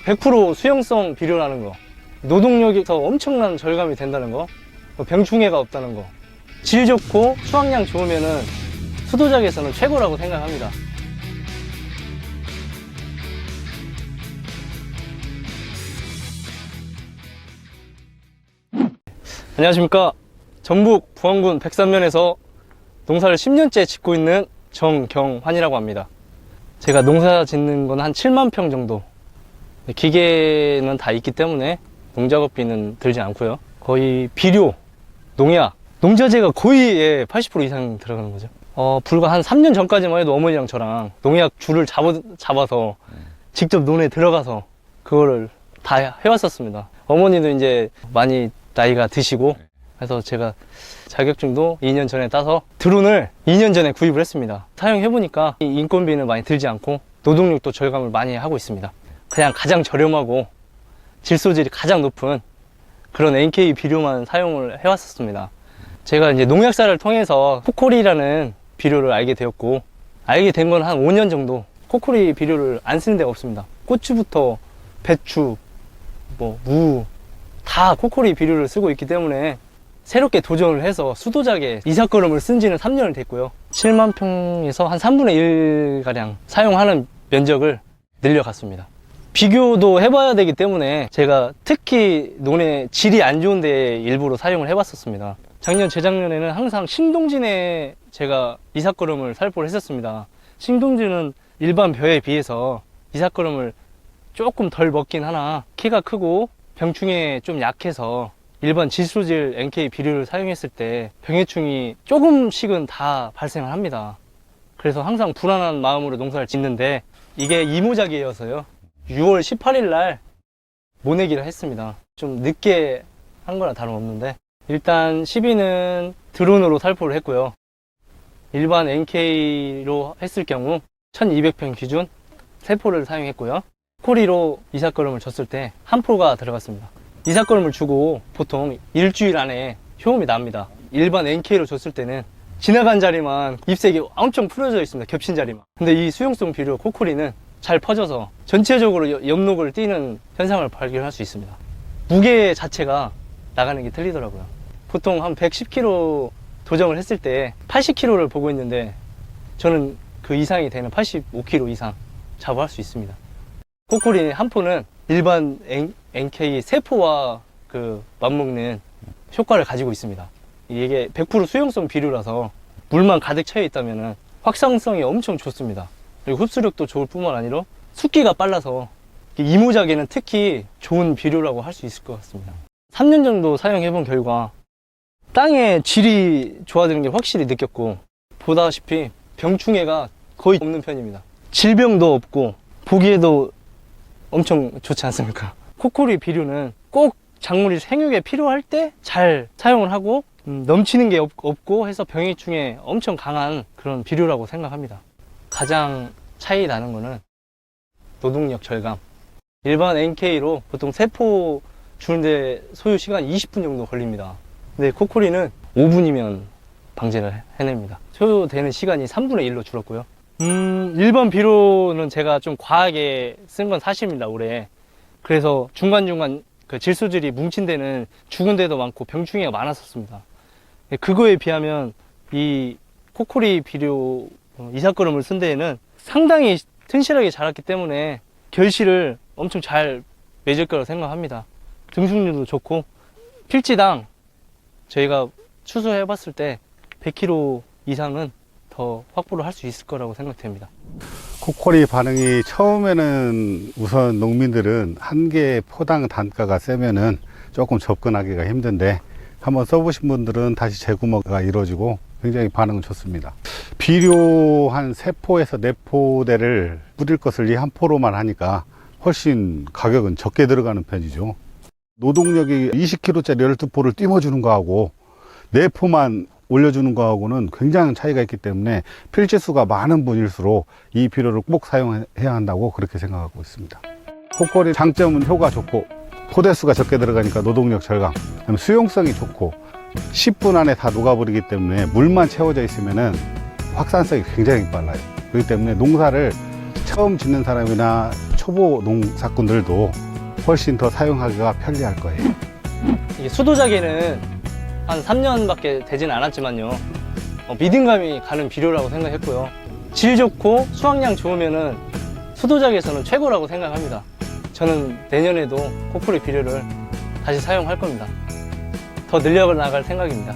100% 수용성 비료라는 거, 노동력이 더 엄청난 절감이 된다는 거, 병충해가 없다는 거, 질 좋고 수확량 좋으면은 수도작에서는 최고라고 생각합니다. 안녕하십니까. 전북 부안군 백산면에서 농사를 10년째 짓고 있는 정경환이라고 합니다. 제가 농사 짓는 건 한 7만 평 정도. 기계는 다 있기 때문에 농작업비는 들지 않고요. 거의 비료, 농약, 농자재가 거의 80% 이상 들어가는 거죠. 불과 한 3년 전까지만 해도 어머니랑 저랑 농약 줄을 잡아서 직접 논에 들어가서 그거를 다 해왔었습니다. 어머니도 이제 많이 나이가 드시고 그래서 제가 자격증도 2년 전에 따서 드론을 2년 전에 구입을 했습니다. 사용해보니까 인건비는 많이 들지 않고 노동력도 절감을 많이 하고 있습니다. 그냥 가장 저렴하고 질소질이 가장 높은 그런 NK 비료만 사용을 해왔었습니다. 제가 이제 농약사를 통해서 코코리라는 비료를 알게 되었고, 알게 된 건 한 5년 정도 코코리 비료를 안 쓰는 데가 없습니다. 고추부터 배추, 무 다 코코리 비료를 쓰고 있기 때문에 새롭게 도전을 해서 수도작에 이삭거름을 쓴 지는 3년을 됐고요. 7만 평에서 한 3분의 1 가량 사용하는 면적을 늘려갔습니다. 비교도 해봐야 되기 때문에 제가 특히 논의 질이 안 좋은 데 일부러 사용을 해봤었습니다. 작년, 재작년에는 항상 신동진에 제가 이삭거름을 살포를 했었습니다. 신동진은 일반 벼에 비해서 이삭거름을 조금 덜 먹긴 하나 키가 크고 병충해에 좀 약해서 일반 질소질 NK 비료를 사용했을 때 병해충이 조금씩은 다 발생을 합니다. 그래서 항상 불안한 마음으로 농사를 짓는데 이게 이모작이어서요. 6월 18일 날 모내기를 했습니다. 좀 늦게 한 거나 다름없는데 일단 시비는 드론으로 살포를 했고요. 일반 NK로 했을 경우 1200평 기준 3포를 사용했고요. 코리로 이삭거름을 줬을 때 한 포가 들어갔습니다. 이삭거름을 주고 보통 일주일 안에 효험이 납니다. 일반 NK로 줬을 때는 지나간 자리만 잎색이 엄청 풀어져 있습니다. 겹친 자리만. 근데 이 수용성 비료 코코리는 잘 퍼져서 전체적으로 엽록을 띄는 현상을 발견할 수 있습니다. 무게 자체가 나가는 게 틀리더라고요. 보통 한 110kg 도정을 했을 때 80kg를 보고 있는데 저는 그 이상이 되는 85kg 이상 자부할 수 있습니다. 코코리 한 포는 일반 NK 3포와 맞먹는 효과를 가지고 있습니다. 이게 100% 수용성 비료라서 물만 가득 차여 있다면 확산성이 엄청 좋습니다. 그리고 흡수력도 좋을 뿐만 아니라 숙기가 빨라서 이모작에는 특히 좋은 비료라고 할 수 있을 것 같습니다. 3년 정도 사용해 본 결과 땅의 질이 좋아지는 게 확실히 느꼈고, 보다시피 병충해가 거의 없는 편입니다. 질병도 없고 보기에도 엄청 좋지 않습니까? 코코리 비료는 꼭 작물이 생육에 필요할 때 잘 사용을 하고 넘치는 게 없고 해서 병해충에 엄청 강한 그런 비료라고 생각합니다. 가장 차이 나는 거는 노동력 절감. 일반 NK로 보통 3포 주는데 소요 시간 20분 정도 걸립니다. 근데 코코리는 5분이면 방제를 해냅니다. 소요되는 시간이 3분의 1로 줄었고요. 일반 비료는 제가 좀 과하게 쓴 건 사실입니다, 올해. 그래서 중간중간 질소질이 뭉친 데는 죽은 데도 많고 병충해가 많았었습니다. 그거에 비하면 이 코코리 비료 이삭거름을 쓴 데에는 상당히 튼실하게 자랐기 때문에 결실을 엄청 잘 맺을 거라고 생각합니다. 등승률도 좋고 필지당 저희가 추수해 봤을 때 100kg 이상은 더 확보를 할 수 있을 거라고 생각됩니다. 코코리 반응이 처음에는 우선 농민들은 한 개 포당 단가가 세면은 조금 접근하기가 힘든데 한번 써보신 분들은 다시 재구매가 이루어지고 굉장히 반응은 좋습니다. 비료 한 3포에서 4포대를 뿌릴 것을 이 한 포로만 하니까 훨씬 가격은 적게 들어가는 편이죠. 노동력이 20kg짜리 12포를 띄워주는 거하고 4포만 올려주는 거하고는 굉장히 차이가 있기 때문에 필지수가 많은 분일수록 이 비료를 꼭 사용해야 한다고 그렇게 생각하고 있습니다. 코코리 장점은 효과 좋고 포대수가 적게 들어가니까 노동력 절감, 수용성이 좋고 10분 안에 다 녹아버리기 때문에 물만 채워져 있으면 확산성이 굉장히 빨라요. 그렇기 때문에 농사를 처음 짓는 사람이나 초보 농사꾼들도 훨씬 더 사용하기가 편리할 거예요. 이게 수도자개는 한 3년밖에 되진 않았지만요. 믿음감이 가는 비료라고 생각했고요. 질 좋고 수확량 좋으면은 수도자개에서는 최고라고 생각합니다. 저는 내년에도 코프리 비료를 다시 사용할 겁니다. 더 늘려나갈 생각입니다.